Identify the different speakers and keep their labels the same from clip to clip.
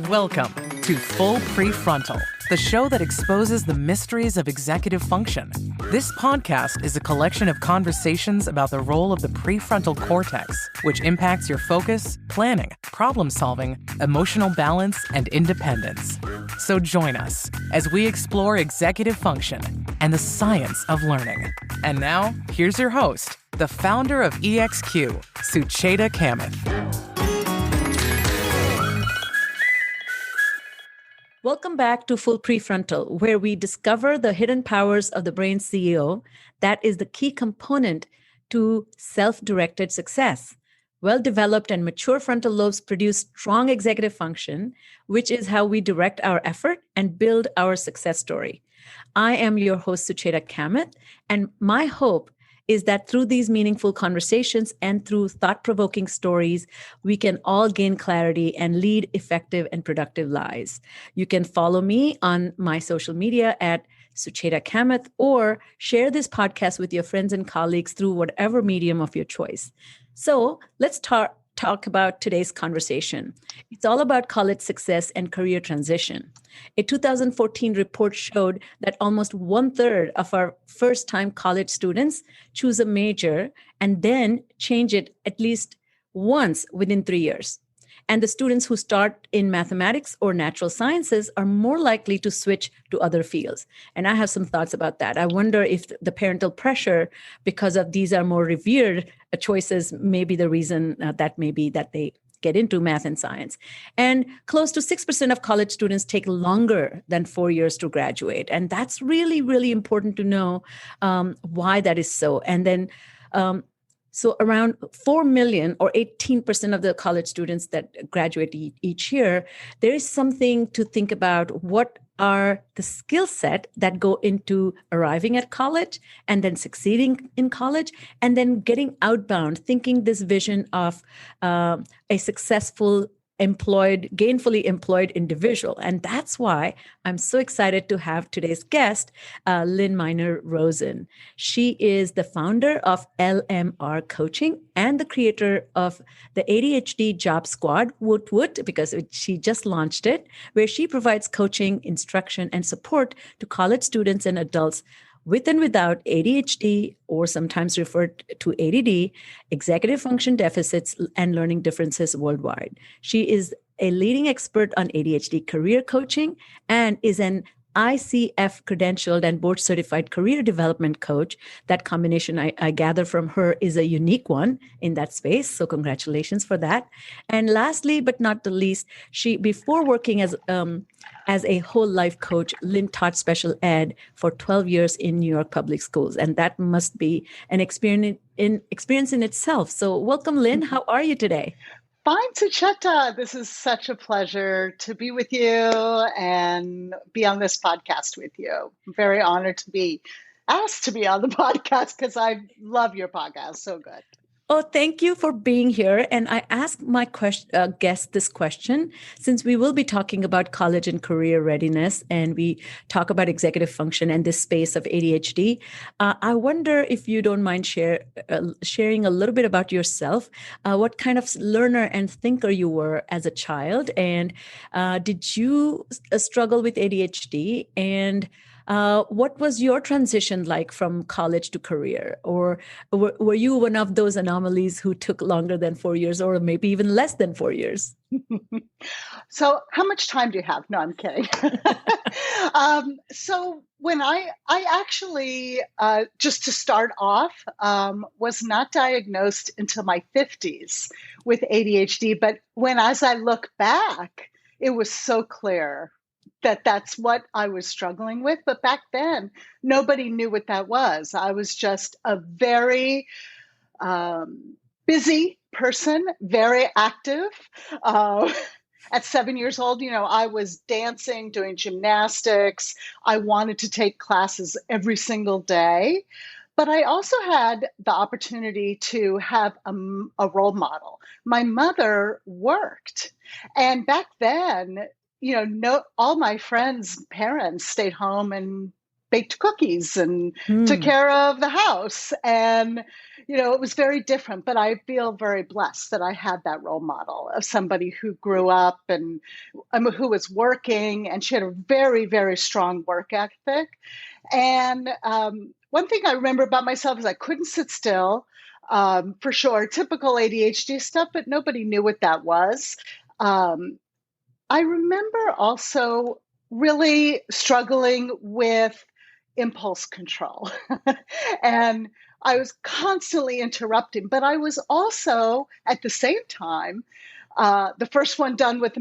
Speaker 1: Welcome to Full Prefrontal, the show that exposes the mysteries of executive function. This podcast is a collection of conversations about the role of the prefrontal cortex, which impacts your focus, planning, problem-solving, emotional balance, and independence. So join us as we explore executive function and the science of learning. And now, here's your host, the founder of EXQ, Sucheta Kamath.
Speaker 2: Welcome back to Full Prefrontal, where we discover the hidden powers of the brain CEO that is the key component to self-directed success. Well-developed and mature frontal lobes produce strong executive function, which is how we direct our effort and build our success story. I am your host, Sucheta Kamath, and my hope is that through these meaningful conversations and through thought-provoking stories, we can all gain clarity and lead effective and productive lives. You can follow me on my social media at Sucheta Kamath or share this podcast with your friends and colleagues through whatever medium of your choice. So let's talk about today's conversation. It's all about college success and career transition. A 2014 report showed that almost 1/3 of our first-time college students choose a major and then change it at least once within 3 years. And the students who start in mathematics or natural sciences are more likely to switch to other fields. And I have some thoughts about that. I wonder if the parental pressure, because of these are more revered choices, may be the reason that they get into math and science. And close to 6% of college students take longer than 4 years to graduate. And that's really, really important to know why that is so. And then so around 4 million or 18% of the college students that graduate each year, there is something to think about. What are the skill set that go into arriving at college and then succeeding in college and then getting outbound, thinking this vision of a successful gainfully employed individual. And that's why I'm so excited to have today's guest, Lynn Miner-Rosen. She is the founder of LMR Coaching and the creator of the ADHD JOB SQUAD, woot woot, because she just launched it, where she provides coaching, instruction, and support to college students and adults with and without ADHD, or sometimes referred to ADD, executive function deficits, and learning differences worldwide. She is a leading expert on ADHD career coaching and is an ICF credentialed and board certified career development coach. That combination, I gather from her, is a unique one in that space. So congratulations for that. And lastly, but not the least, before working as a whole life coach, Lynn taught special ed for 12 years in New York public schools. And that must be an experience in itself. So welcome, Lynn. How are you today?
Speaker 3: Fine, Sucheta. This is such a pleasure to be with you and be on this podcast with you. I'm very honored to be asked to be on the podcast because I love your podcast. So good.
Speaker 2: Oh, thank you for being here. And I asked my guest this question, since we will be talking about college and career readiness, and we talk about executive function and this space of ADHD. I wonder if you don't mind sharing a little bit about yourself, what kind of learner and thinker you were as a child, and did you struggle with ADHD? And what was your transition like from college to career? Or were you one of those anomalies who took longer than 4 years, or maybe even less than 4 years?
Speaker 3: So how much time do you have? No, I'm kidding. So when I actually, just to start off, was not diagnosed until my 50s with ADHD. But as I look back, it was so clear that that's what I was struggling with. But back then, nobody knew what that was. I was just a very busy person, very active. At 7 years old, I was dancing, doing gymnastics. I wanted to take classes every single day. But I also had the opportunity to have a role model. My mother worked. And back then, all my friends' parents stayed home and baked cookies and took
Speaker 2: Mm.
Speaker 3: care of the house. And, it was very different, but I feel very blessed that I had that role model of somebody who grew up and who was working, and she had a very, very strong work ethic. And one thing I remember about myself is I couldn't sit still, for sure, typical ADHD stuff, but nobody knew what that was. Um, I remember also really struggling with impulse control. And I was constantly interrupting, but I was also at the same time the first one done with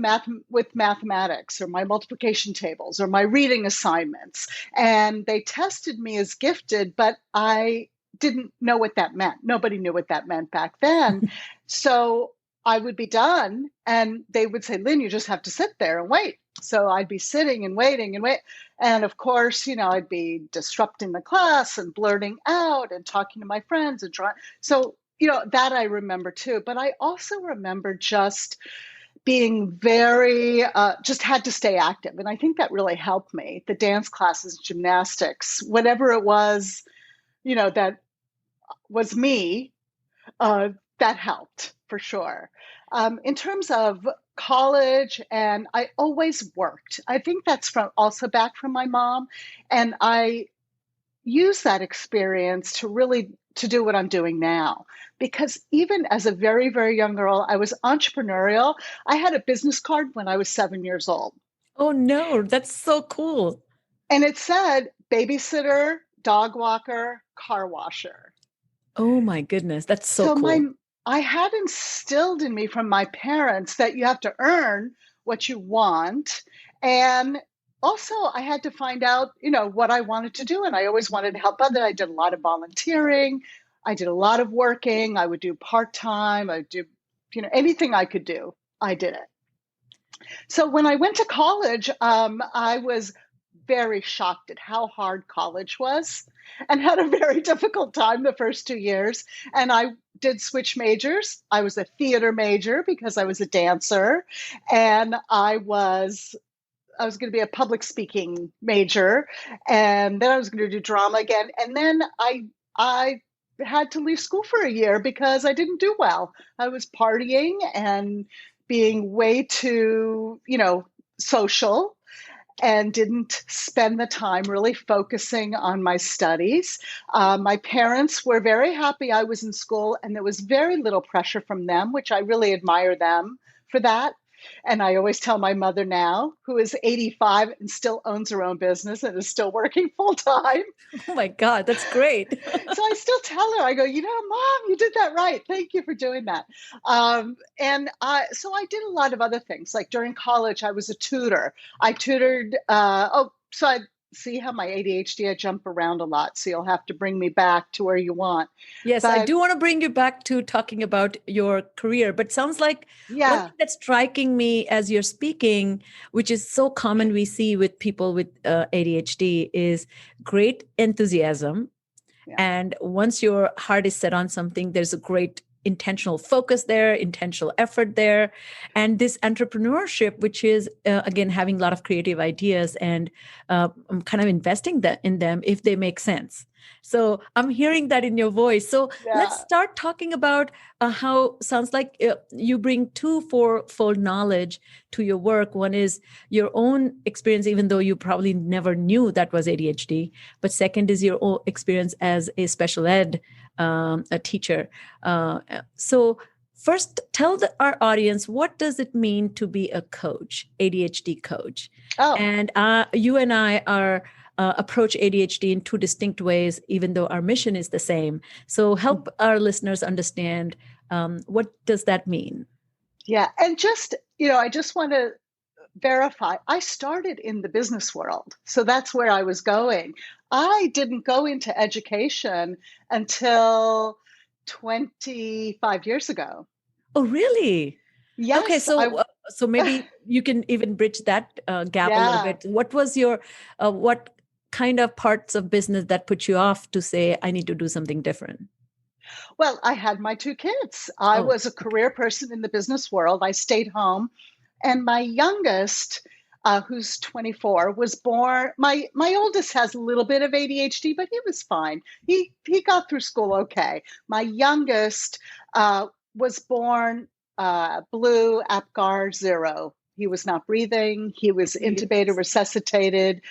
Speaker 3: mathematics, or my multiplication tables, or my reading assignments. And they tested me as gifted, but I didn't know what that meant. Nobody knew what that meant back then. So I would be done and they would say, Lynn, you just have to sit there and wait. So I'd be sitting and waiting and wait. And of course, I'd be disrupting the class and blurting out and talking to my friends and trying. So, that I remember too. But I also remember just being very, just had to stay active. And I think that really helped me. The dance classes, gymnastics, whatever it was, that was me, that helped for sure. In terms of college, and I always worked. I think that's also back from my mom. And I use that experience to do what I'm doing now. Because even as a very, very young girl, I was entrepreneurial. I had a business card when I was 7 years old.
Speaker 2: Oh, no, that's so cool.
Speaker 3: And it said babysitter, dog walker, car washer.
Speaker 2: Oh, my goodness. That's so cool.
Speaker 3: I had instilled in me from my parents that you have to earn what you want. And also, I had to find out, what I wanted to do. And I always wanted to help others. I did a lot of volunteering. I did a lot of working. I would do part-time. I would do, anything I could do, I did it. So when I went to college, I was very shocked at how hard college was, and had a very difficult time the first 2 years. And I did switch majors. I was a theater major because I was a dancer, and I was going to be a public speaking major, and then I was going to do drama again. And then I had to leave school for a year because I didn't do well. I was partying and being way too, social, and didn't spend the time really focusing on my studies. My parents were very happy I was in school, and there was very little pressure from them, which I really admire them for that. And I always tell my mother now, who is 85 and still owns her own business and is still working full time.
Speaker 2: Oh my God, that's great.
Speaker 3: So I still tell her, I go, Mom, you did that right. Thank you for doing that. So I did a lot of other things. Like during college, I was a tutor. I tutored, so I see how my ADHD, I jump around a lot. So you'll have to bring me back to where you want.
Speaker 2: Yes, but I do want to bring you back to talking about your career, but sounds like one thing that's striking me as you're speaking, which is so common we see with people with ADHD, is great enthusiasm. Yeah. And once your heart is set on something, there's a great intentional focus there, intentional effort there. And this entrepreneurship, which is, again, having a lot of creative ideas and kind of investing in them if they make sense. So I'm hearing that in your voice. So let's start talking about how sounds like you bring two fourfold knowledge to your work. One is your own experience, even though you probably never knew that was ADHD. But second is your own experience as a special ed a teacher. So first, tell our audience, what does it mean to be a coach, ADHD coach? Oh. And you and I are approach ADHD in two distinct ways, even though our mission is the same. So help our listeners understand what does that mean?
Speaker 3: Yeah. And just, I just want to verify, I started in the business world. So that's where I was going. I didn't go into education until 25 years ago.
Speaker 2: Oh, really?
Speaker 3: Yes.
Speaker 2: Okay, so maybe you can even bridge that gap a little bit. What was your, what kind of parts of business that put you off to say, I need to do something different?
Speaker 3: Well, I had my two kids. I was a career person in the business world. I stayed home. And my youngest, who's 24, was born. My oldest has a little bit of ADHD, but he was fine. He got through school okay. My youngest was born blue, APGAR 0. He was not breathing. He was intubated, resuscitated.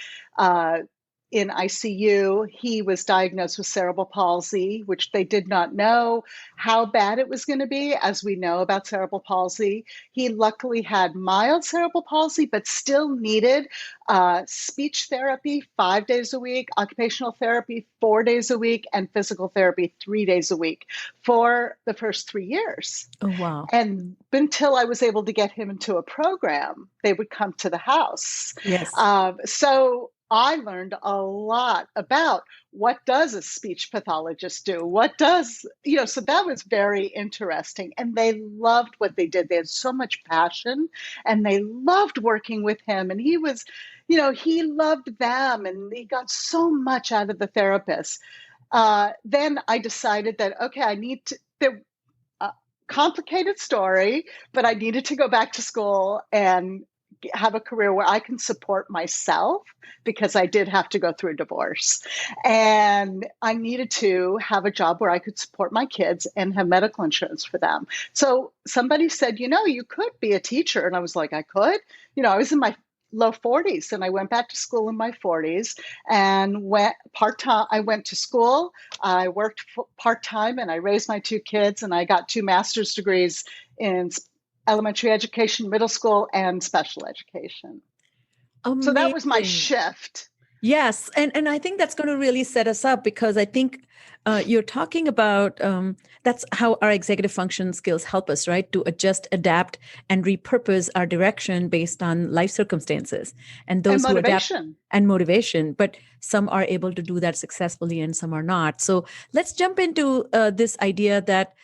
Speaker 3: In ICU. He was diagnosed with cerebral palsy, which they did not know how bad it was going to be, as we know about cerebral palsy. He luckily had mild cerebral palsy, but still needed speech therapy 5 days a week, occupational therapy 4 days a week, and physical therapy 3 days a week for the first 3 years.
Speaker 2: Oh, wow.
Speaker 3: And until I was able to get him into a program, they would come to the house.
Speaker 2: Yes.
Speaker 3: So I learned a lot about what does a speech pathologist do? What does, so that was very interesting. And they loved what they did. They had so much passion and they loved working with him. And he was, he loved them and he got so much out of the therapist. Then I decided that, okay, I need to, complicated story, but I needed to go back to school and have a career where I can support myself because I did have to go through a divorce. And I needed to have a job where I could support my kids and have medical insurance for them. So somebody said, you could be a teacher. And I was like, I could? I was in my low 40s and I went back to school in my 40s and went part-time. I went to school, I worked part-time and I raised my 2 kids and I got 2 master's degrees in elementary education, middle school, and special education. Amazing. So that was my shift.
Speaker 2: Yes. And I think that's going to really set us up because I think you're talking about that's how our executive function skills help us, right? To adjust, adapt, and repurpose our direction based on life circumstances. And those who adapt and motivation, but some are able to do that successfully and some are not. So let's jump into this idea that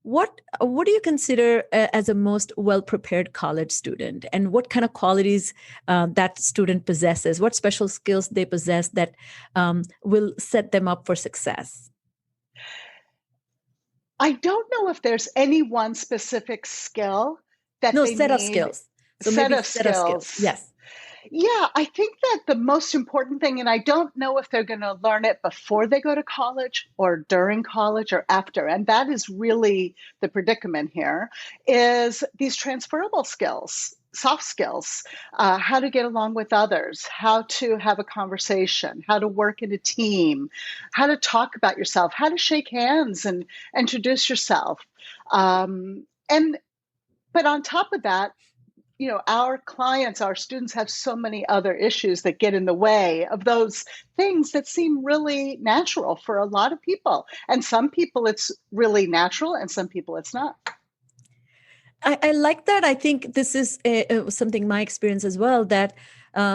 Speaker 2: what do you consider as a most well-prepared college student, and what kind of qualities that student possesses? What special skills they possess that will set them up for success?
Speaker 3: I don't know if there's any one specific skill that they
Speaker 2: set
Speaker 3: need.
Speaker 2: Of skills. So
Speaker 3: set
Speaker 2: maybe
Speaker 3: of
Speaker 2: set
Speaker 3: skills.
Speaker 2: Of skills. Yes.
Speaker 3: Yeah, I think that the most important thing, and I don't know if they're going to learn it before they go to college or during college or after, and that is really the predicament here, is these transferable skills, soft skills, how to get along with others, how to have a conversation, how to work in a team, how to talk about yourself, how to shake hands and introduce yourself. But on top of that, our clients, our students have so many other issues that get in the way of those things that seem really natural for a lot of people. And some people it's really natural and some people it's not.
Speaker 2: I like that. I think this is something my experience as well, that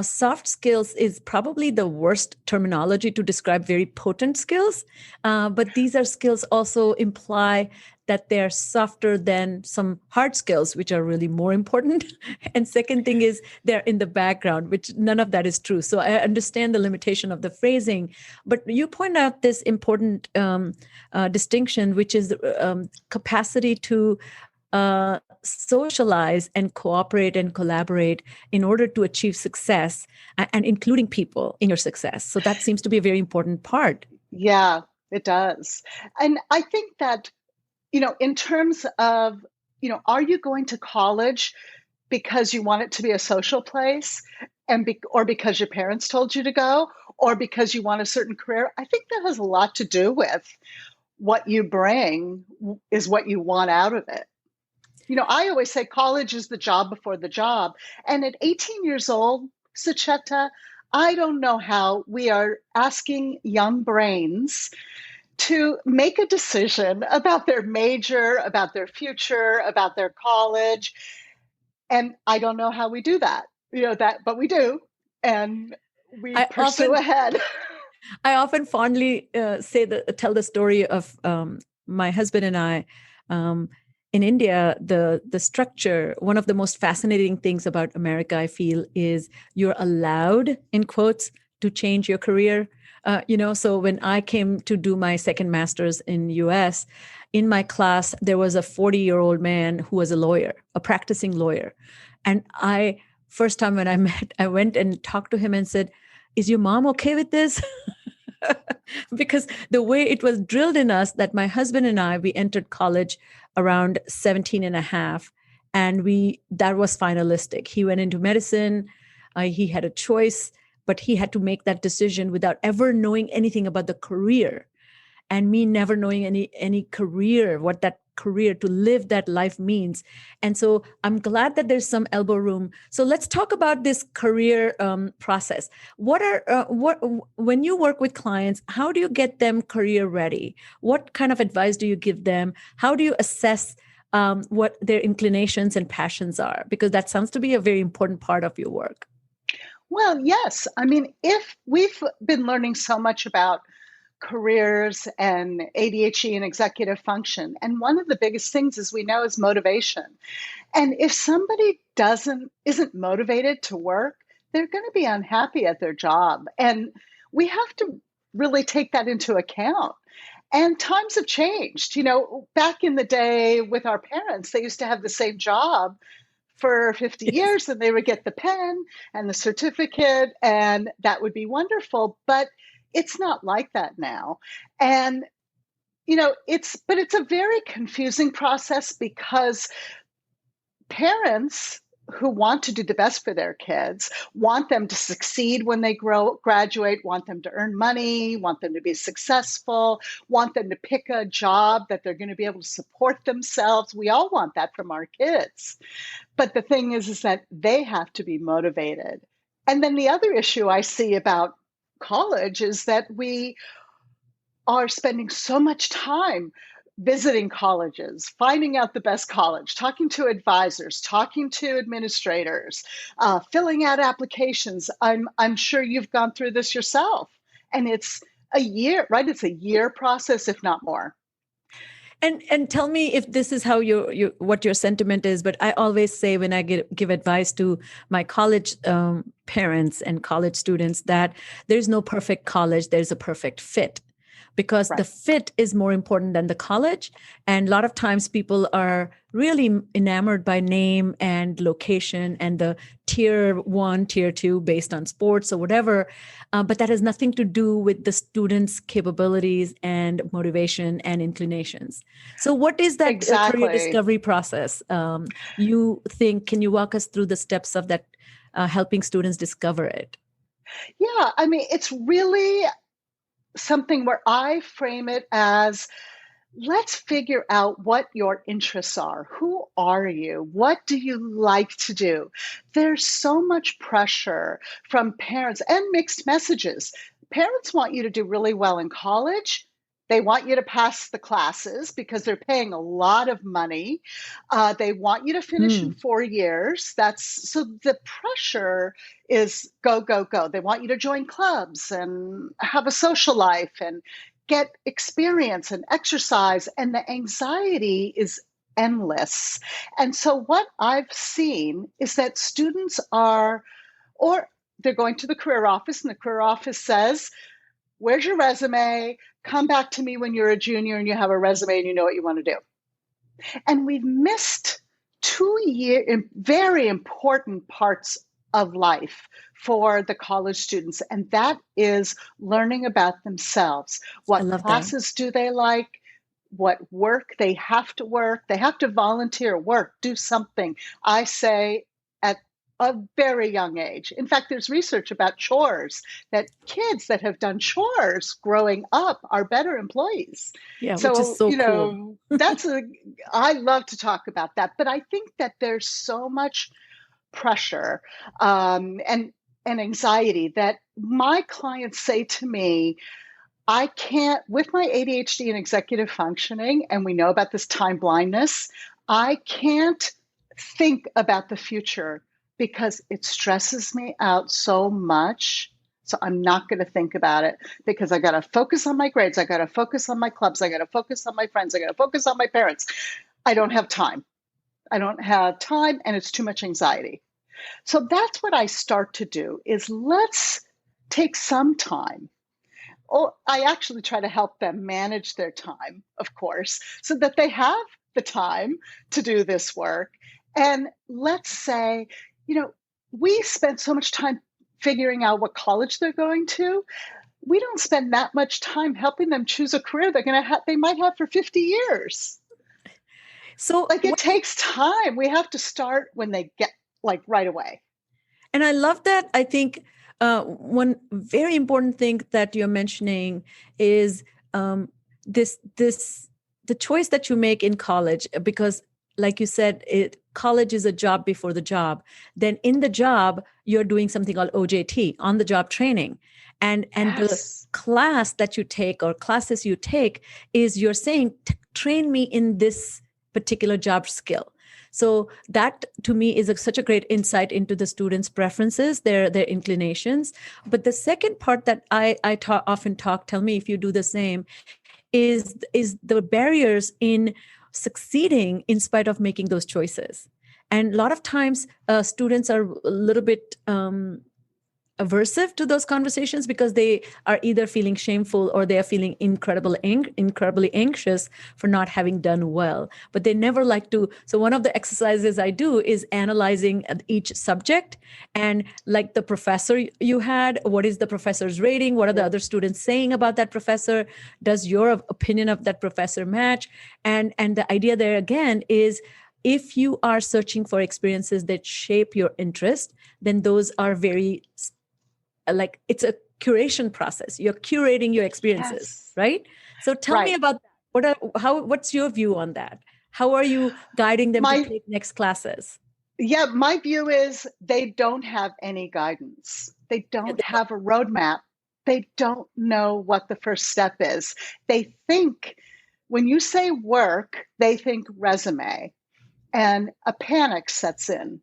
Speaker 2: soft skills is probably the worst terminology to describe very potent skills. But these are skills also imply that they're softer than some hard skills, which are really more important. And second thing is they're in the background, which none of that is true. So I understand the limitation of the phrasing, but you point out this important distinction, which is capacity to socialize and cooperate and collaborate in order to achieve success, and including people in your success. So that seems to be a very important part.
Speaker 3: Yeah, it does. And I think that, in terms of, are you going to college because you want it to be a social place or because your parents told you to go, or because you want a certain career? I think that has a lot to do with what you bring is what you want out of it. I always say college is the job before the job. And at 18 years old, Sucheta, I don't know how we are asking young brains to make a decision about their major, about their future, about their college. And I don't know how we do that, but we do. And we pursue ahead.
Speaker 2: I often fondly tell the story of my husband and I. In India, the structure, one of the most fascinating things about America, I feel, is you're allowed, in quotes, to change your career. So when I came to do my second master's in US, in my class, there was a 40-year-old man who was a lawyer, a practicing lawyer. And I first time when I went and talked to him and said, "Is your mom okay with this?" Because the way it was drilled in us that my husband and I, we entered college around 17 and a half, and that was finalistic. He went into medicine. He had a choice, but he had to make that decision without ever knowing anything about the career, and me never knowing any career, what that career to live that life means. And so I'm glad that there's some elbow room. So let's talk about this career process. When you work with clients, how do you get them career ready? What kind of advice do you give them? How do you assess what their inclinations and passions are? Because that sounds to be a very important part of your work.
Speaker 3: Well, yes. I mean, if we've been learning so much about careers and ADHD and executive function, and one of the biggest things, as we know, is motivation. And if somebody isn't motivated to work, they're going to be unhappy at their job. And we have to really take that into account. And times have changed. Back in the day with our parents, they used to have the same job for 50 years, and they would get the pen and the certificate, and that would be wonderful. But it's not like that now. And, it's a very confusing process, because parents who want to do the best for their kids want them to succeed when they graduate, want them to earn money, want them to be successful, want them to pick a job that they're going to be able to support themselves. We all want that from our kids. But the thing is that they have to be motivated. And then the other issue I see about college is that we are spending so much time visiting colleges, finding out the best college, talking to advisors, talking to administrators, filling out applications. I'm sure you've gone through this yourself. And it's a year, right? It's a year process, if not more.
Speaker 2: And tell me if this is how what your sentiment is. But I always say, when I give advice to my college parents and college students, that there's no perfect college, there's a perfect fit. Because the fit is more important than the college. And a lot of times people are really enamored by name and location and the tier 1, tier 2 based on sports or whatever. But that has nothing to do with the students' capabilities and motivation and inclinations. So what is that career discovery process? You think, can you walk us through the steps of that, helping students discover it?
Speaker 3: Yeah, I mean, it's really something where I frame it as, let's figure out what your interests are. Who are you? What do you like to do? There's so much pressure from parents and mixed messages. Parents want you to do really well in college. They want you to pass the classes because they're paying a lot of money. They want you to finish in 4 years. So the pressure is go, go, go. They want you to join clubs and have a social life and get experience and exercise. And the anxiety is endless. And so what I've seen is that students they're going to the career office, and the career office says, "Where's your resume? Come back to me when you're a junior and you have a resume and you know what you want to do." And we've missed 2 very important parts of life for the college students. And that is learning about themselves. What classes do they like? What work they have to work? They have to volunteer, work, do something. I say at a very young age. In fact, there's research about chores, that kids that have done chores growing up are better employees.
Speaker 2: Yeah, so, which is so cool.
Speaker 3: I love to talk about that. But I think that there's so much pressure and anxiety that my clients say to me, I can't, with my ADHD and executive functioning, and we know about this time blindness, I can't think about the future because it stresses me out so much. So I'm not going to think about it because I got to focus on my grades. I got to focus on my clubs. I got to focus on my friends. I got to focus on my parents. I don't have time. And it's too much anxiety. So that's what I start to do is let's take some time. I actually try to help them manage their time, of course, so that they have the time to do this work. And let's say, we spend so much time figuring out what college they're going to. We don't spend that much time helping them choose a career they might have for 50 years.
Speaker 2: So
Speaker 3: it takes time. We have to start when they get right away.
Speaker 2: And I love that. I think one very important thing that you're mentioning is the choice that you make in college, because like you said, college is a job before the job. Then in the job, you're doing something called OJT, on the job training. And
Speaker 3: Yes.
Speaker 2: the class that you take or classes you take is you're saying, train me in this particular job skill. So that to me is such a great insight into the students' preferences, their inclinations. But the second part that I often talk, tell me if you do the same, is the barriers in succeeding in spite of making those choices. And a lot of times students are a little bit aversive to those conversations because they are either feeling shameful or they are feeling incredibly anxious for not having done well. But they never like to. So one of the exercises I do is analyzing each subject, and like the professor you had, what is the professor's rating? What are the other students saying about that professor? Does your opinion of that professor match? And the idea there again is, if you are searching for experiences that shape your interest, then those are very it's a curation process. You're curating your experiences,
Speaker 3: Yes.
Speaker 2: right? So tell me about that. What's your view on that? How are you guiding them to take next classes?
Speaker 3: Yeah, my view is they don't have any guidance. They don't have a roadmap. They don't know what the first step is. They think, when you say work, they think resume, and a panic sets in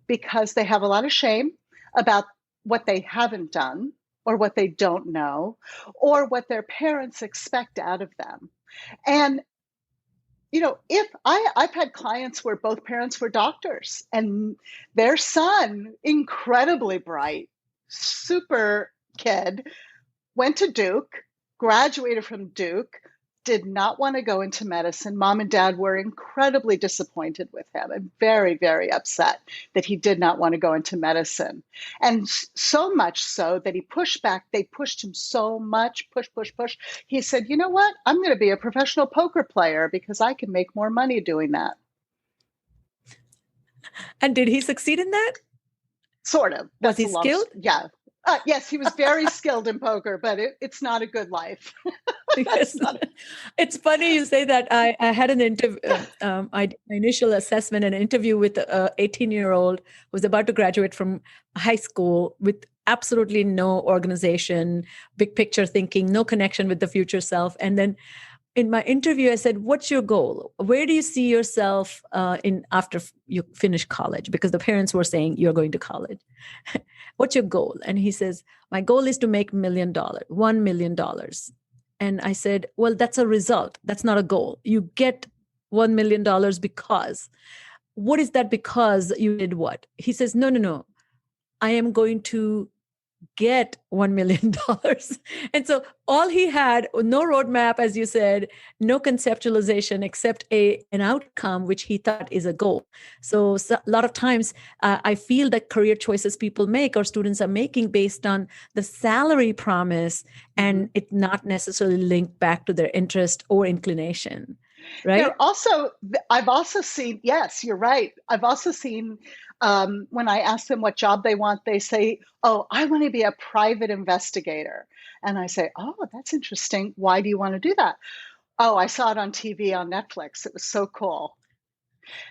Speaker 3: because they have a lot of shame about what they haven't done or what they don't know or what their parents expect out of them. And if I've had clients where both parents were doctors and their son, incredibly bright, super kid, went to Duke, graduated from Duke, did not want to go into medicine. Mom and dad were incredibly disappointed with him and very, very upset that he did not want to go into medicine. And so much so that he pushed back. They pushed him so much, push. He said, you know what? I'm going to be a professional poker player because I can make more money doing that.
Speaker 2: And did he succeed in that?
Speaker 3: Sort of.
Speaker 2: Was he skilled?
Speaker 3: Yeah. Yes, he was very skilled in poker, but it's not a good life.
Speaker 2: It's funny you say that. I had an interview, my initial assessment, an interview with an 18-year-old who was about to graduate from high school with absolutely no organization, big picture thinking, no connection with the future self. And then in my interview, I said, what's your goal? Where do you see yourself after you finish college? Because the parents were saying, you're going to college. What's your goal? And he says, my goal is to make $1 million. And I said, well, that's a result. That's not a goal. You get $1 million because. What is that because you did what? He says, no. I am going to get $1 million. And so all he had, no roadmap, as you said, no conceptualization except an outcome, which he thought is a goal. So a lot of times I feel that career choices people make or students are making based on the salary promise and it not necessarily linked back to their interest or inclination. Right.
Speaker 3: I've also seen, yes, you're right. I've also seen when I ask them what job they want, they say, oh, I want to be a private investigator. And I say, oh, that's interesting. Why do you want to do that? Oh, I saw it on TV on Netflix. It was so cool.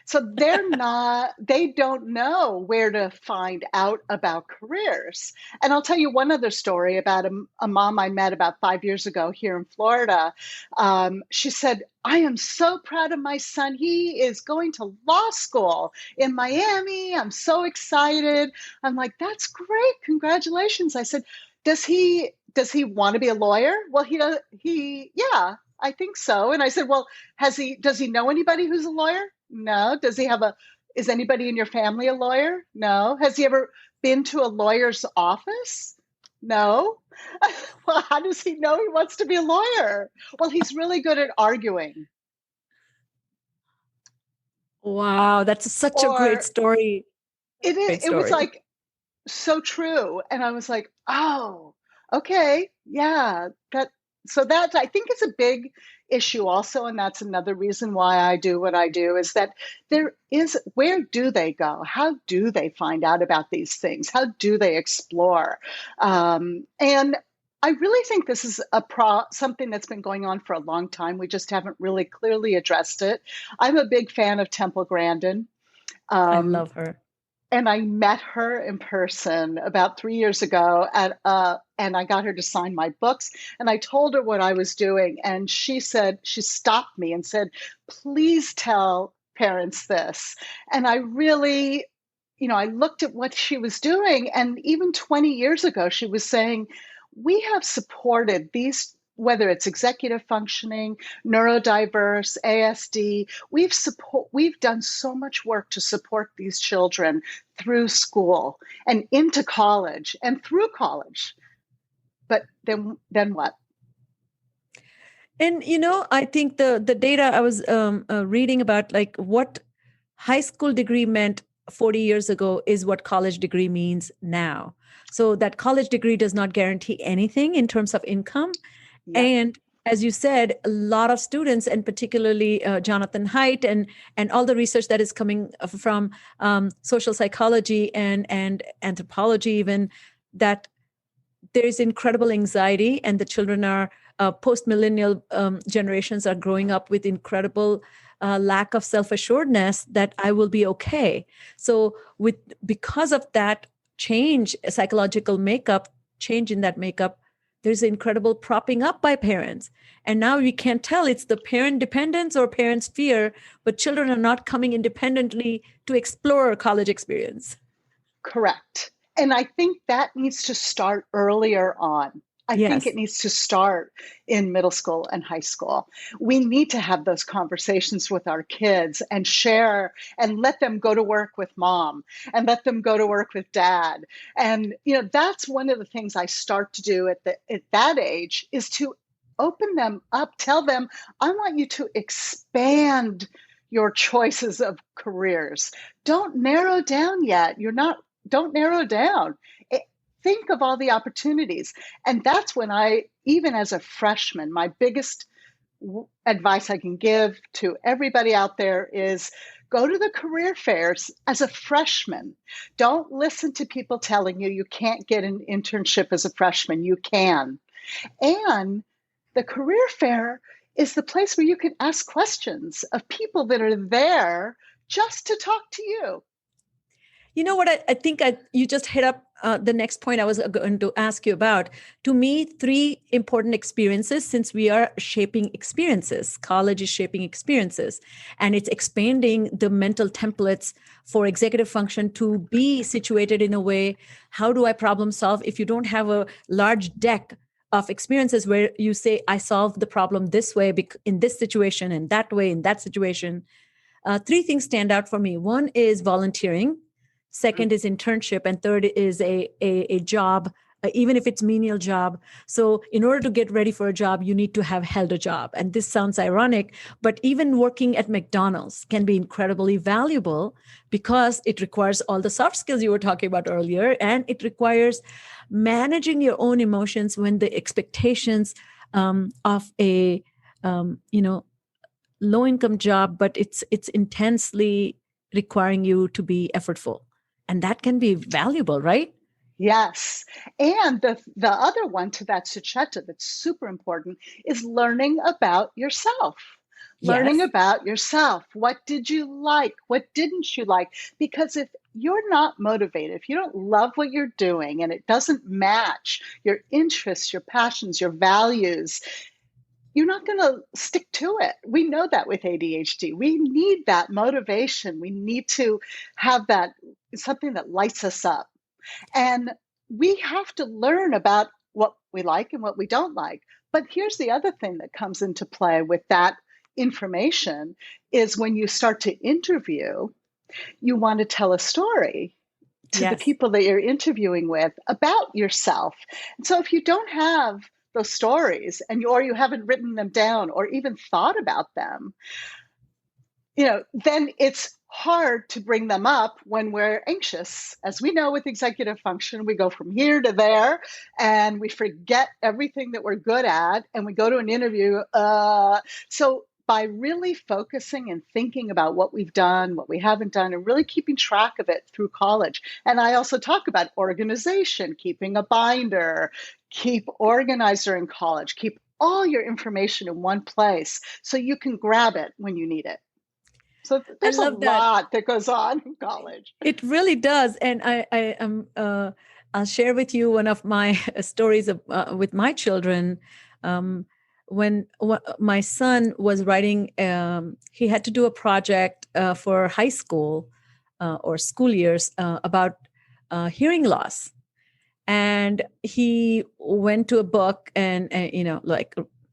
Speaker 3: So they don't know where to find out about careers. And I'll tell you one other story about a mom I met about 5 years ago here in Florida. She said, I am so proud of my son. He is going to law school in Miami. I'm so excited. I'm like, that's great. Congratulations. I said, does he want to be a lawyer? Well, yeah, I think so. And I said, well, does he know anybody who's a lawyer? No. Is anybody in your family a lawyer? No. Has he ever been to a lawyer's office? No. Well, how does he know he wants to be a lawyer? Well, he's really good at arguing.
Speaker 2: Wow, that's such a great story.
Speaker 3: It is. It was like, so true. And I was like, oh, okay, yeah, that I think is a big issue also. And that's another reason why I do what I do, is that where do they go? How do they find out about these things? How do they explore? And I really think this is something that's been going on for a long time. We just haven't really clearly addressed it. I'm a big fan of Temple Grandin.
Speaker 2: I
Speaker 3: Um,
Speaker 2: love her.
Speaker 3: and I met her in person about 3 years ago and I got her to sign my books. And I told her what I was doing. And she stopped me and said, please tell parents this. And I really, I looked at what she was doing. And even 20 years ago, she was saying, we have supported these, whether it's executive functioning, neurodiverse, ASD, we've done so much work to support these children through school and into college and through college. But then what?
Speaker 2: And I think the data I was reading about, like what high school degree meant 40 years ago is what college degree means now. So that college degree does not guarantee anything in terms of income.
Speaker 3: Yeah.
Speaker 2: And as you said, a lot of students, and particularly Jonathan Haidt and all the research that is coming from social psychology and anthropology, even, that there is incredible anxiety, and the children are post-millennial generations are growing up with incredible lack of self-assuredness that I will be okay. So because of that change, psychological makeup, change in that makeup, there's incredible propping up by parents. And now we can't tell it's the parent dependence or parents' fear, but children are not coming independently to explore a college experience.
Speaker 3: Correct. And I think that needs to start earlier on. I think it needs to start in middle school and high school. We need to have those conversations with our kids and share and let them go to work with mom and let them go to work with dad. And, that's one of the things I start to do at that age, is to open them up, tell them, I want you to expand your choices of careers. Don't narrow down yet. Don't narrow down. Think of all the opportunities. And that's when even as a freshman, my biggest advice I can give to everybody out there is go to the career fairs as a freshman. Don't listen to people telling you can't get an internship as a freshman. You can. And the career fair is the place where you can ask questions of people that are there just to talk to you.
Speaker 2: You know what? I think you just hit up the next point I was going to ask you about. To me, 3 important experiences, since we are shaping experiences. College is shaping experiences, and it's expanding the mental templates for executive function to be situated in a way. How do I problem solve if you don't have a large deck of experiences where you say, I solved the problem this way in this situation and that way in that situation? 3 things stand out for me. One is volunteering. Second is internship, and third is a job, even if it's menial job. So in order to get ready for a job, you need to have held a job. And this sounds ironic, but even working at McDonald's can be incredibly valuable because it requires all the soft skills you were talking about earlier, and it requires managing your own emotions when the expectations of a low-income job, but it's intensely requiring you to be effortful. And that can be valuable, right?
Speaker 3: Yes. And the other one to that, Sucheta, that's super important is learning about yourself. Learning about yourself. What did you like? What didn't you like? Because if you're not motivated, if you don't love what you're doing and it doesn't match your interests, your passions, your values, you're not going to stick to it. We know that with ADHD. We need that motivation. We need to have that something that lights us up. And we have to learn about what we like and what we don't like. But here's the other thing that comes into play with that information is when you start to interview, you want to tell a story to the people that you're interviewing with about yourself. And so if you don't have those stories or you haven't written them down or even thought about them, then it's hard to bring them up when we're anxious. As we know with executive function, we go from here to there and we forget everything that we're good at and we go to an interview. So by really focusing and thinking about what we've done, what we haven't done, and really keeping track of it through college. And I also talk about organization, keeping a binder, keep organizer in college, keep all your information in one place so you can grab it when you need it. So there's a lot that goes on in college.
Speaker 2: It really does. And I'll share with you one of my stories with my children. When my son was writing, he had to do a project for high school or school years about hearing loss. And he went to a book and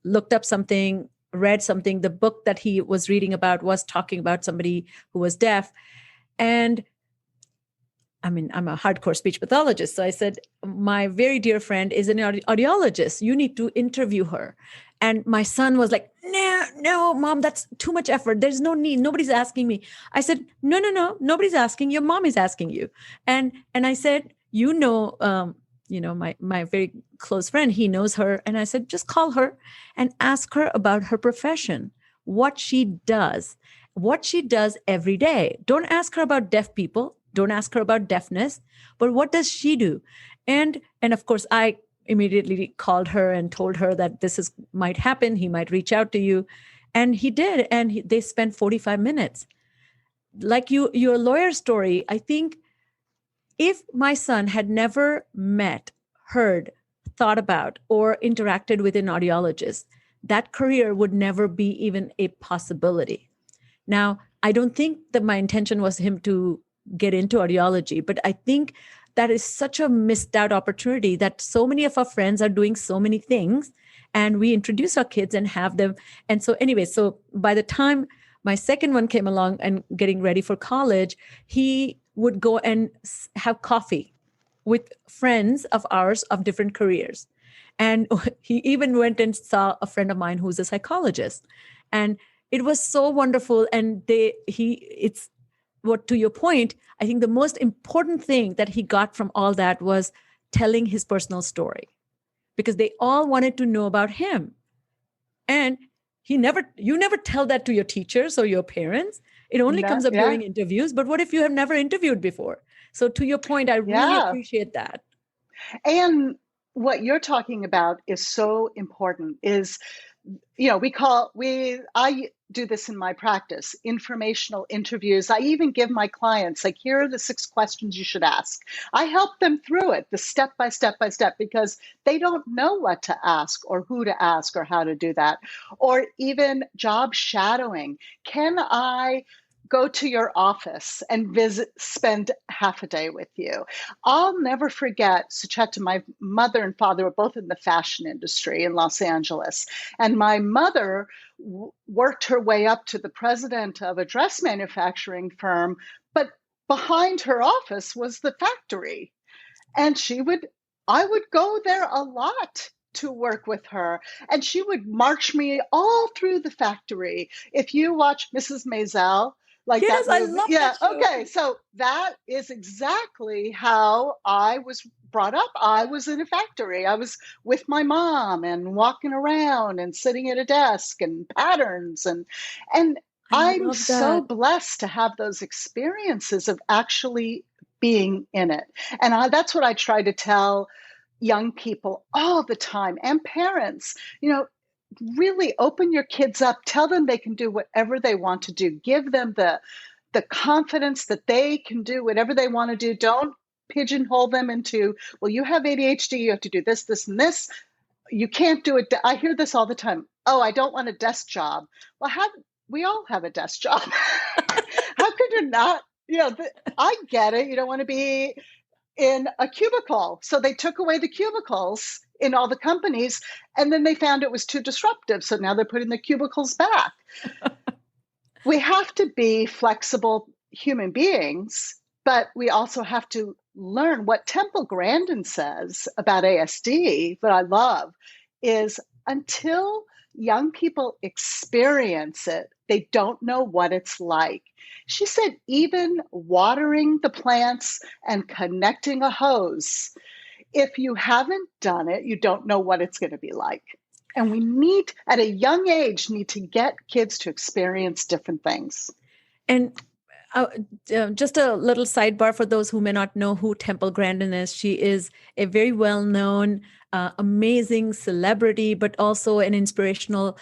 Speaker 2: looked up something, read something. The book that he was reading about was talking about somebody who was deaf. And I'm a hardcore speech pathologist. So I said, my very dear friend is an audiologist. You need to interview her. And my son was like, no, Mom, that's too much effort. There's no need. Nobody's asking me. I said, no, nobody's asking. Your mom is asking you. And I said, my very close friend, he knows her. And I said, just call her and ask her about her profession, what she does every day. Don't ask her about deaf people. Don't ask her about deafness, but what does she do? And of course, I immediately called her and told her that might happen. He might reach out to you. And he did. And they spent 45 minutes. Like your lawyer story, I think if my son had never met, heard, thought about, or interacted with an audiologist, that career would never be even a possibility. Now, I don't think that my intention was him to get into audiology, but I think that is such a missed out opportunity that so many of our friends are doing so many things, and we introduce our kids and have them. And so anyway, so by the time my second one came along and getting ready for college, he would go and have coffee with friends of ours of different careers. And he even went and saw a friend of mine who's a psychologist. And it was so wonderful. And it's what, to your point, I think the most important thing that he got from all that was telling his personal story, because they all wanted to know about him. And you never tell that to your teachers or your parents. It only comes up during interviews. But what if you have never interviewed before? So to your point, I really appreciate that.
Speaker 3: And what you're talking about is so important is, I do this in my practice, informational interviews. I even give my clients, like, here are the 6 questions you should ask. I help them through it, the step by step, because they don't know what to ask or who to ask or how to do that. Or even job shadowing. Can I go to your office and spend half a day with you? I'll never forget, Sucheta, my mother and father were both in the fashion industry in Los Angeles. And my mother worked her way up to the president of a dress manufacturing firm, but behind her office was the factory. And I would go there a lot to work with her. And she would march me all through the factory. If you watch Mrs. Maisel,
Speaker 2: yes,
Speaker 3: that
Speaker 2: movie. I love that show.
Speaker 3: Okay. So that is exactly how I was brought up. I was in a factory. I was with my mom and walking around and sitting at a desk and patterns. And I'm so blessed to have those experiences of actually being in it. And that's what I try to tell young people all the time, and parents, really open your kids up, tell them they can do whatever they want to do, give them the confidence that they can do whatever they want to do. Don't pigeonhole them into, well, you have ADHD, you have to do this, this, and this. You can't do it. I hear this all the time. Oh, I don't want a desk job. Well, we all have a desk job. How could you not? I get it. You don't want to be in a cubicle. So they took away the cubicles in all the companies, and then they found it was too disruptive. So now they're putting the cubicles back. We have to be flexible human beings, but we also have to learn what Temple Grandin says about ASD, that I love, is until young people experience it, They don't know what it's like. She said, even watering the plants and connecting a hose, if you haven't done it, you don't know what it's going to be like. And we need, at a young age, need to get kids to experience different things.
Speaker 2: And just a little sidebar for those who may not know who Temple Grandin is. She is a very well-known, amazing celebrity, but also an inspirational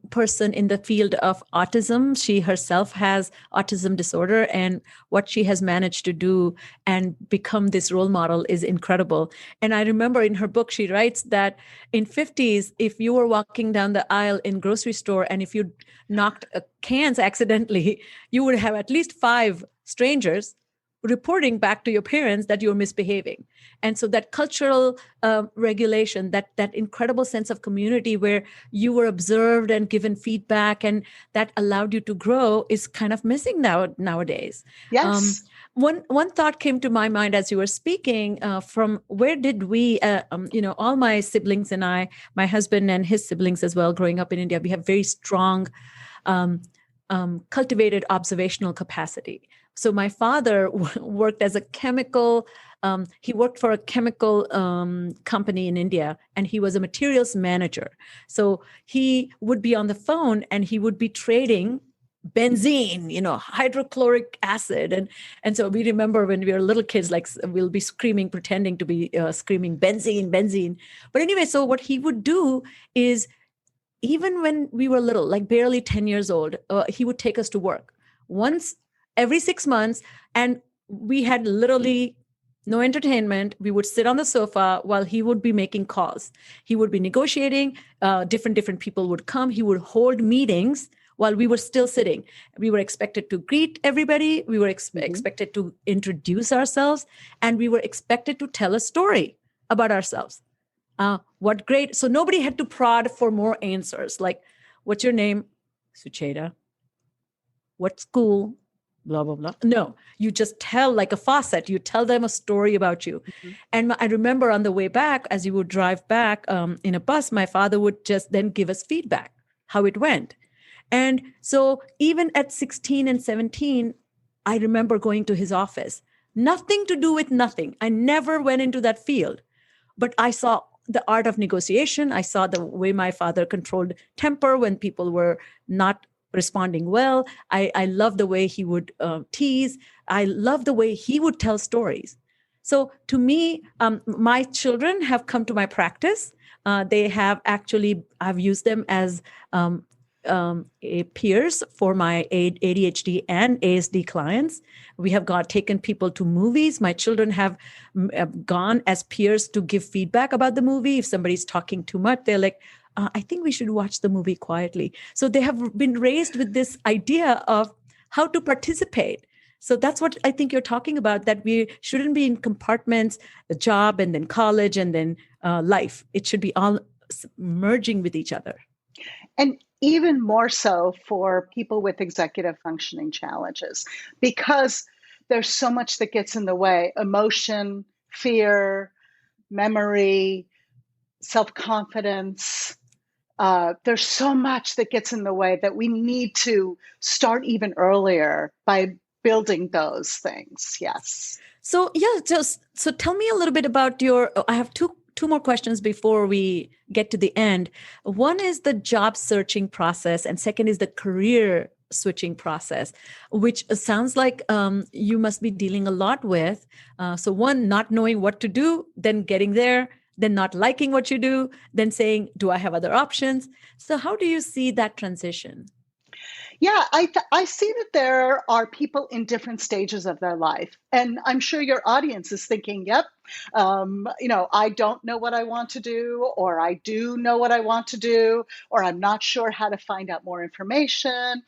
Speaker 2: person in the field of autism. She herself has autism disorder, and what she has managed to do and become this role model is incredible. And I remember in her book, she writes that in 50s, if you were walking down the aisle in grocery store and if you knocked cans accidentally, you would have at least 5 strangers reporting back to your parents that you're misbehaving. And so that cultural regulation, that incredible sense of community where you were observed and given feedback and that allowed you to grow is kind of missing nowadays.
Speaker 3: Yes.
Speaker 2: One thought came to my mind as you were speaking, from where did we, all my siblings and I, my husband and his siblings as well, growing up in India, we have very strong cultivated observational capacity. So my father worked as a chemical, he worked for a chemical company in India, and he was a materials manager. So he would be on the phone and he would be trading benzene, hydrochloric acid. And so we remember when we were little kids, like we'll be screaming, pretending to be screaming benzene. But anyway, so what he would do is, even when we were little, like barely 10 years old, he would take us to work once every 6 months. And we had literally no entertainment. We would sit on the sofa while he would be making calls. He would be negotiating. Different people would come. He would hold meetings while we were still sitting. We were expected to greet everybody. We were expected to introduce ourselves. And we were expected to tell a story about ourselves. What grade? So nobody had to prod for more answers. Like, what's your name? Sucheta. What school? Blah, blah, blah. No, you just tell like a faucet. You tell them a story about you. Mm-hmm. And I remember on the way back, as you would drive back in a bus, my father would just then give us feedback, how it went. And so even at 16 and 17, I remember going to his office. Nothing to do with nothing. I never went into that field, but I saw the art of negotiation. I saw the way my father controlled temper when people were not responding well. I love the way he would tease. I love the way he would tell stories. So to me, my children have come to my practice. They have actually, I've used them as peers for my ADHD and ASD clients. We have taken people to movies. My children have gone as peers to give feedback about the movie. If somebody's talking too much, they're like, I think we should watch the movie quietly. So they have been raised with this idea of how to participate. So that's what I think you're talking about, that we shouldn't be in compartments, a job and then college and then life. It should be all merging with each other.
Speaker 3: And even more so for people with executive functioning challenges, because there's so much that gets in the way: emotion, fear, memory, self-confidence. There's so much that gets in the way that we need to start even earlier by building those things. Yes.
Speaker 2: So so tell me a little bit about I have two more questions before we get to the end. One is the job searching process, and second is the career switching process, which sounds like you must be dealing a lot with. So one, not knowing what to do, then getting there, then not liking what you do, then saying, do I have other options? So how do you see that transition?
Speaker 3: Yeah, I see that there are people in different stages of their life. And I'm sure your audience is thinking, yep, I don't know what I want to do, or I do know what I want to do, or I'm not sure how to find out more information,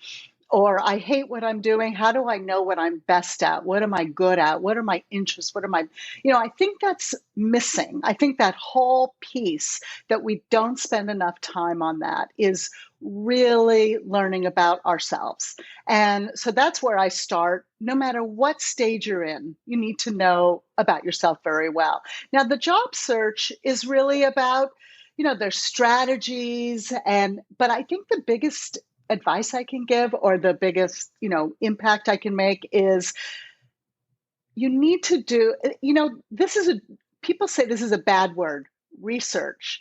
Speaker 3: or I hate what I'm doing. How do I know what I'm best at? What am I good at? What are my interests? I think that's missing. I think that whole piece that we don't spend enough time on that is really learning about ourselves. And so that's where I start. No matter what stage you're in, you need to know about yourself very well. Now, the job search is really about, there's strategies, but I think the biggest advice I can give, or the biggest, impact I can make, is you need to do, people say this is a bad word, research.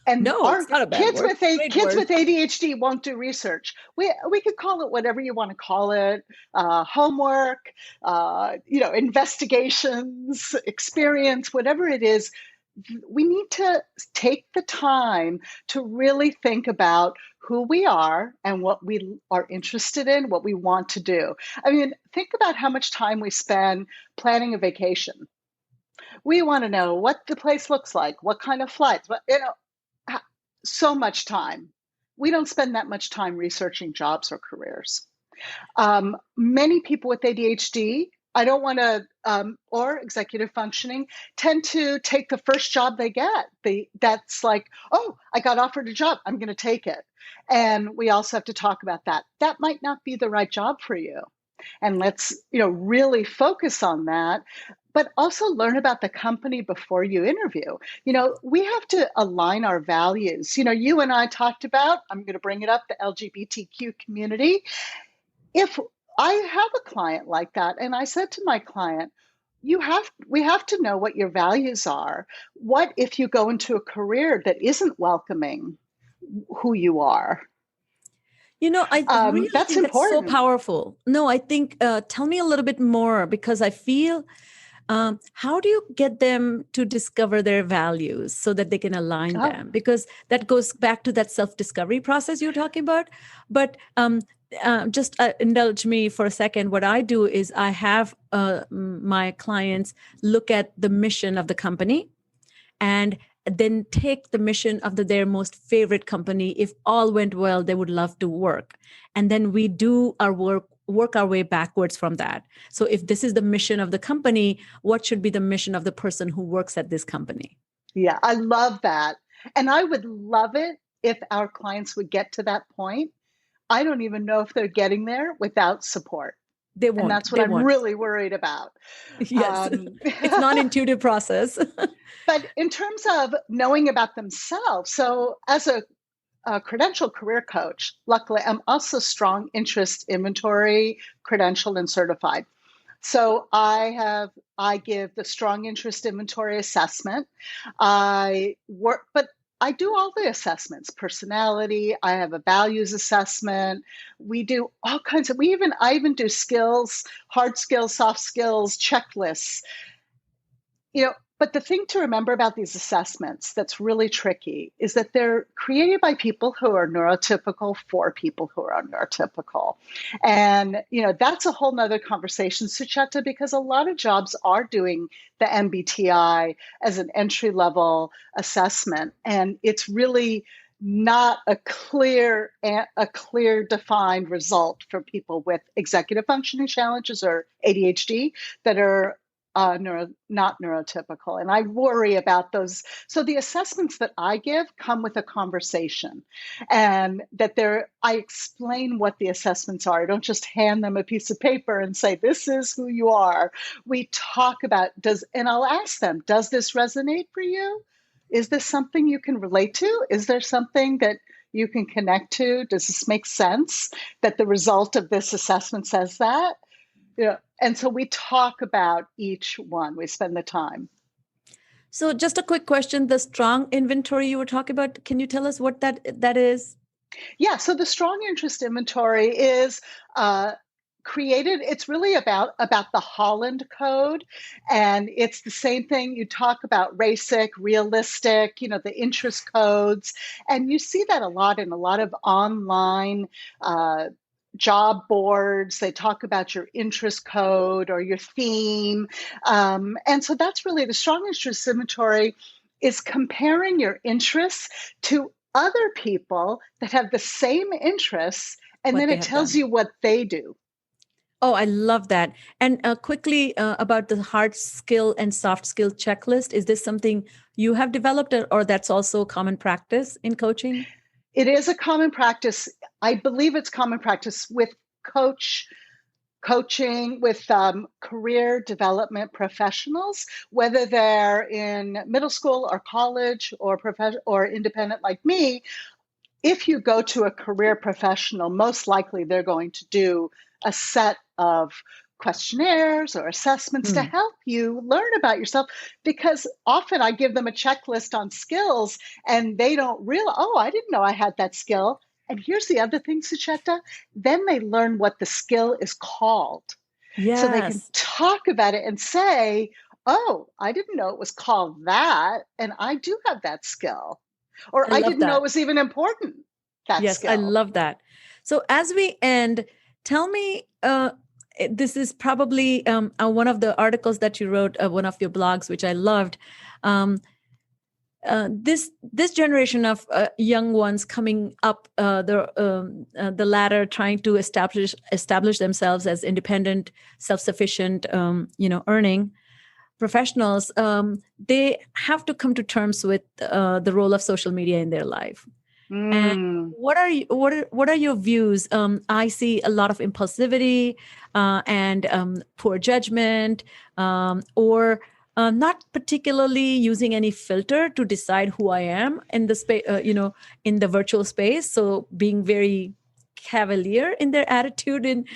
Speaker 3: And
Speaker 2: No,
Speaker 3: our
Speaker 2: it's not a bad
Speaker 3: kids
Speaker 2: word. Great
Speaker 3: kids
Speaker 2: word.
Speaker 3: with ADHD won't do research. We could call it whatever you want to call it, homework, investigations, experience, whatever it is. We need to take the time to really think about who we are and what we are interested in, what we want to do. I mean, think about how much time we spend planning a vacation. We want to know what the place looks like, what kind of flights, so much time. We don't spend that much time researching jobs or careers. Many people with ADHD, I don't want to, or executive functioning, tend to take the first job they get. That's like, oh, I got offered a job, I'm going to take it. And we also have to talk about that. That might not be the right job for you. And let's, really focus on that, but also learn about the company before you interview. We have to align our values. You and I talked about, I'm going to bring it up, the LGBTQ community. If I have a client like that, and I said to my client, we have to know what your values are. What if you go into a career that isn't welcoming who you are?
Speaker 2: I really
Speaker 3: That's
Speaker 2: think that's so
Speaker 3: important.
Speaker 2: powerful. No, I think, tell me a little bit more, because I feel, how do you get them to discover their values so that they can align
Speaker 3: Oh,
Speaker 2: them? Because that goes back to that self-discovery process you're talking about. But just indulge me for a second. What I do is I have my clients look at the mission of the company, and then take the mission of their most favorite company. If all went well, they would love to work. And then we do our work our way backwards from that. So if this is the mission of the company, what should be the mission of the person who works at this company?
Speaker 3: yeah, I love that. And I would love it if our clients would get to that point. I don't even know if they're getting there without support.
Speaker 2: They
Speaker 3: And
Speaker 2: won't.
Speaker 3: that's what
Speaker 2: They
Speaker 3: I'm
Speaker 2: won't.
Speaker 3: really worried about.
Speaker 2: Yes.
Speaker 3: Um,
Speaker 2: It's non-intuitive process.
Speaker 3: but in terms of knowing about themselves, so as a credential career coach, luckily, I'm also strong interest inventory, credentialed and certified. So I give the strong interest inventory assessment. But I do all the assessments, personality. I have a values assessment. We do all kinds of, I even do skills, hard skills, soft skills, checklists. But the thing to remember about these assessments that's really tricky is that they're created by people who are neurotypical for people who are neurotypical. And, that's a whole nother conversation, Sucheta, because a lot of jobs are doing the MBTI as an entry-level assessment. And it's really not a clear defined result for people with executive functioning challenges or ADHD that are not neurotypical. And I worry about those. So the assessments that I give come with a conversation, and I explain what the assessments are. I don't just hand them a piece of paper and say, this is who you are. We talk about, and I'll ask them, does this resonate for you? Is this something you can relate to? Is there something that you can connect to? Does this make sense that the result of this assessment says that? And so we talk about each one. We spend the time.
Speaker 2: So just a quick question, the strong inventory you were talking about, can you tell us what that is?
Speaker 3: Yeah, so the strong interest inventory is created. It's really about the Holland Code, and it's the same thing. You talk about RACIC, realistic, the interest codes, and you see that a lot in a lot of online job boards. They talk about your interest code or your theme. And so that's really the strong interest inventory, is comparing your interests to other people that have the same interests, and
Speaker 2: What
Speaker 3: then
Speaker 2: they
Speaker 3: it
Speaker 2: have
Speaker 3: tells
Speaker 2: done.
Speaker 3: you what they do.
Speaker 2: Oh, I love that. And quickly about the hard skill and soft skill checklist, is this something you have developed, or that's also common practice in coaching?
Speaker 3: It is a common practice. I believe it's common practice with coaching, with career development professionals, whether they're in middle school or college or independent like me. if you go to a career professional, most likely they're going to do a set of questionnaires or assessments to help you learn about yourself, because often I give them a checklist on skills and they don't realize, oh, I didn't know I had that skill. And here's the other thing, Sucheta, then they learn what the skill is called. So they can
Speaker 2: Yes.
Speaker 3: talk about it and say, oh, I didn't know it was called that, and I do have that skill. Or
Speaker 2: I
Speaker 3: I
Speaker 2: love
Speaker 3: didn't know it
Speaker 2: that.
Speaker 3: was even important, that
Speaker 2: Yes, I
Speaker 3: skill.
Speaker 2: love that. So as we end, tell me, this is probably one of the articles that you wrote, one of your blogs, which I loved. Um, this generation of young ones coming up the ladder, trying to establish themselves as independent, self-sufficient, earning professionals, they have to come to terms with the role of social media in their life. And what are your views? I see a lot of impulsivity and poor judgment, or not particularly using any filter to decide who I am in the space, in the virtual space. So being very cavalier in their attitude, and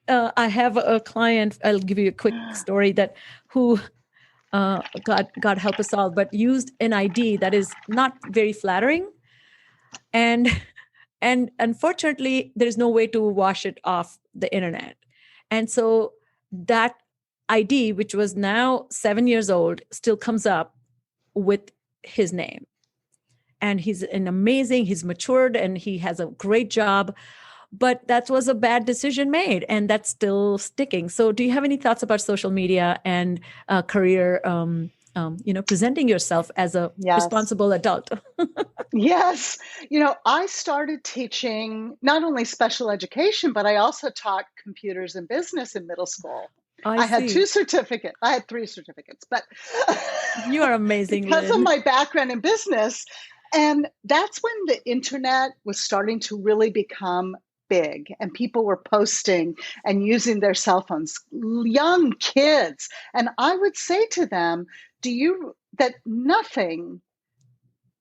Speaker 2: I have a client. I'll give you a quick story that who. God help us all, but used an ID that is not very flattering, and and unfortunately there's no way to wash it off the internet. And so that ID, which was now 7 years old, still comes up with his name. And he's matured and he has a great job, but that was a bad decision made, and that's still sticking. So do you have any thoughts about social media and career, presenting yourself as a
Speaker 3: Yes.
Speaker 2: responsible adult?
Speaker 3: Yes. I started teaching not only special education, but I also taught computers and business in middle school. I had
Speaker 2: see.
Speaker 3: 2 certificates. I had 3 certificates, but
Speaker 2: You are amazing,
Speaker 3: because of
Speaker 2: Lynn.
Speaker 3: my background in business. And that's when the internet was starting to really become big, and people were posting and using their cell phones, young kids. And I would say to them, that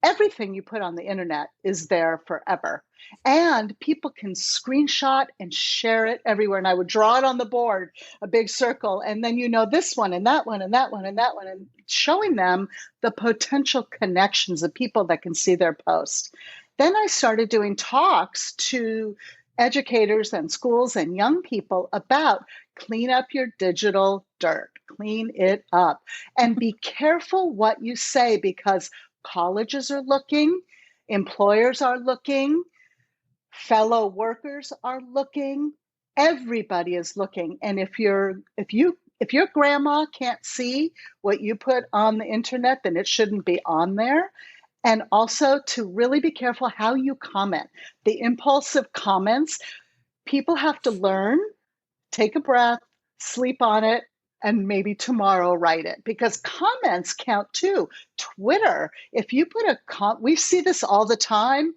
Speaker 3: everything you put on the internet is there forever. And people can screenshot and share it everywhere. And I would draw it on the board, a big circle, and then this one and that one and that one and that one, and showing them the potential connections of people that can see their post. Then I started doing talks to educators and schools and young people about clean up your digital dirt, clean it up, and be careful what you say, because colleges are looking, employers are looking, fellow workers are looking, everybody is looking. And if your grandma can't see what you put on the internet, then it shouldn't be on there. And also to really be careful how you comment. The impulsive comments, people have to learn, take a breath, sleep on it, and maybe tomorrow write it, because comments count too. Twitter, if you put we see this all the time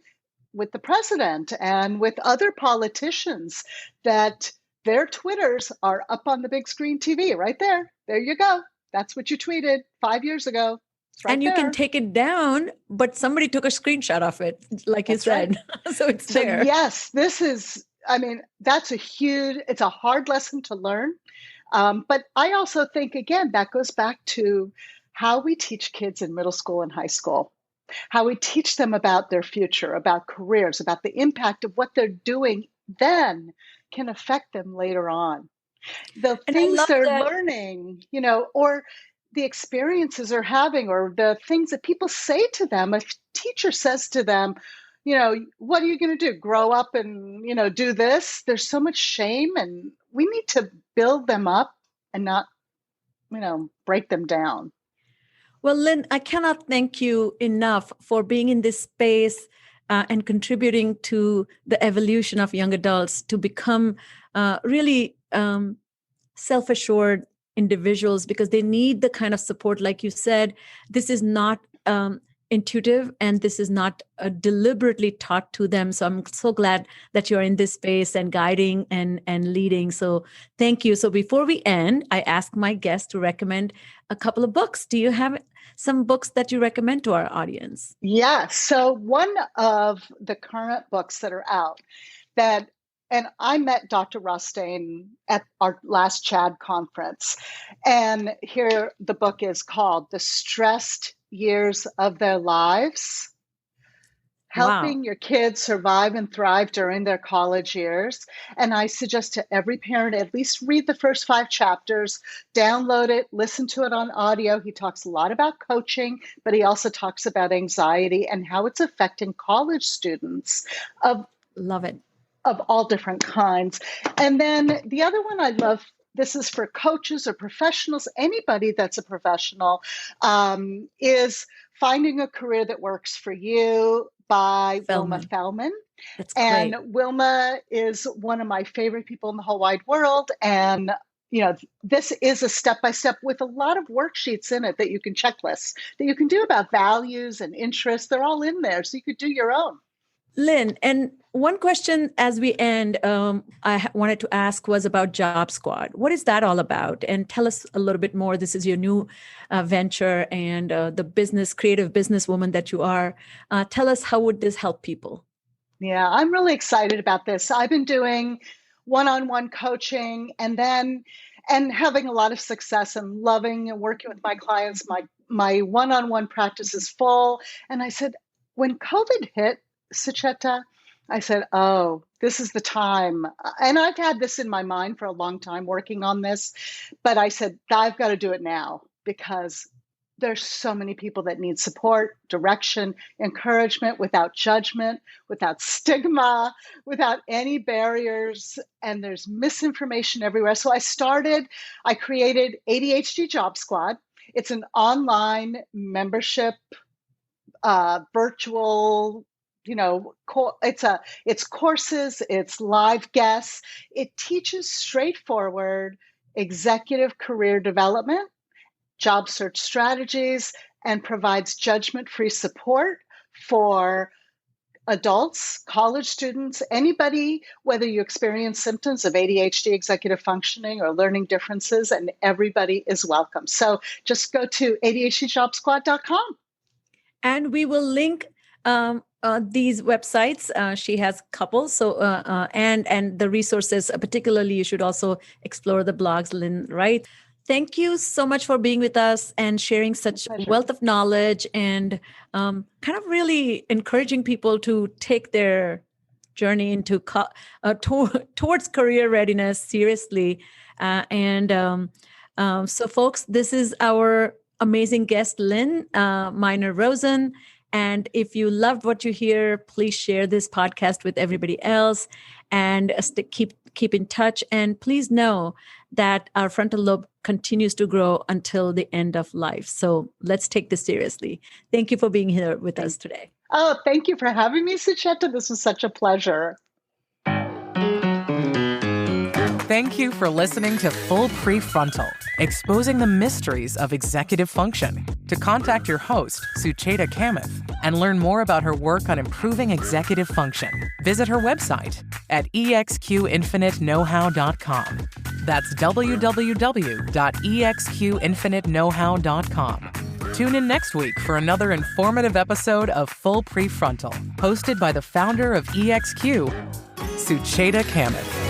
Speaker 3: with the president and with other politicians, that their Twitters are up on the big screen TV right there. There you go. That's what you tweeted 5 years ago. It's right
Speaker 2: And you
Speaker 3: there.
Speaker 2: can take it down, but somebody took a screenshot of it, like you said. Right. So it's there.
Speaker 3: Yes, it's a hard lesson to learn. But I also think, again, that goes back to how we teach kids in middle school and high school, how we teach them about their future, about careers, about the impact of what they're doing then can affect them later on. The things they're learning, or the experiences they're having, or the things that people say to them. If a teacher says to them, what are you going to do? Grow up and, do this? There's so much shame, and we need to build them up and not, break them down.
Speaker 2: Well, Lynn, I cannot thank you enough for being in this space and contributing to the evolution of young adults to become really self-assured individuals, because they need the kind of support, like you said. This is not intuitive, and this is not deliberately taught to them. So I'm so glad that you're in this space and guiding and leading. So thank you. So before we end, I ask my guests to recommend a couple of books. Do you have some books that you recommend to our audience?
Speaker 3: Yeah. So one of the current books that are out and I met Dr. Rostein at our last CHAD conference. And here the book is called The Stressed Years of Their Lives. Helping your kids survive and thrive during their college years. And I suggest to every parent at least read the first 5 chapters, download it, listen to it on audio. He talks a lot about coaching, but he also talks about anxiety and how it's affecting college students
Speaker 2: Love it.
Speaker 3: Of all different kinds. And then the other one I love, this is for coaches or professionals, anybody that's a professional, is Finding a Career That Works for You by Wilma Feldman.
Speaker 2: That's great.
Speaker 3: And Wilma is one of my favorite people in the whole wide world. And this is a step-by-step with a lot of worksheets in it that you can checklist, that you can do about values and interests. They're all in there, so you could do your own.
Speaker 2: Lynn, and one question as we end, I wanted to ask was about Job Squad. What is that all about? And tell us a little bit more. This is your new venture and the creative businesswoman that you are. Tell us, how would this help people?
Speaker 3: Yeah, I'm really excited about this. I've been doing one-on-one coaching and having a lot of success and loving and working with my clients. My one-on-one practice is full. And I said, when COVID hit, Sucheta, I said, oh, this is the time. And I've had this in my mind for a long time working on this, but I said, I've got to do it now because there's so many people that need support, direction, encouragement without judgment, without stigma, without any barriers, and there's misinformation everywhere. So I created ADHD Job Squad. It's an online membership, virtual, it's courses, it's live guests. It teaches straightforward executive career development, job search strategies, and provides judgment-free support for adults, college students, anybody, whether you experience symptoms of ADHD, executive functioning, or learning differences, and everybody is welcome. So just go to ADHDjobsquad.com.
Speaker 2: And we will link these websites. She has a couple. So, and the resources, particularly, you should also explore the blogs, Lynn, right? Thank you so much for being with us and sharing such wealth of knowledge and kind of really encouraging people to take their journey into towards career readiness seriously. So folks, this is our amazing guest, Lynn Miner-Rosen. And if you loved what you hear, please share this podcast with everybody else and keep in touch. And please know that our frontal lobe continues to grow until the end of life. So let's take this seriously. Thank you for being here with us today.
Speaker 3: Oh, thank you for having me, Sucheta. This was such a pleasure.
Speaker 1: Thank you for listening to Full Prefrontal, exposing the mysteries of executive function. To contact your host, Sucheta Kamath, and learn more about her work on improving executive function, visit her website at exqinfiniteknowhow.com. That's www.exqinfiniteknowhow.com. Tune in next week for another informative episode of Full Prefrontal, hosted by the founder of EXQ, Sucheta Kamath.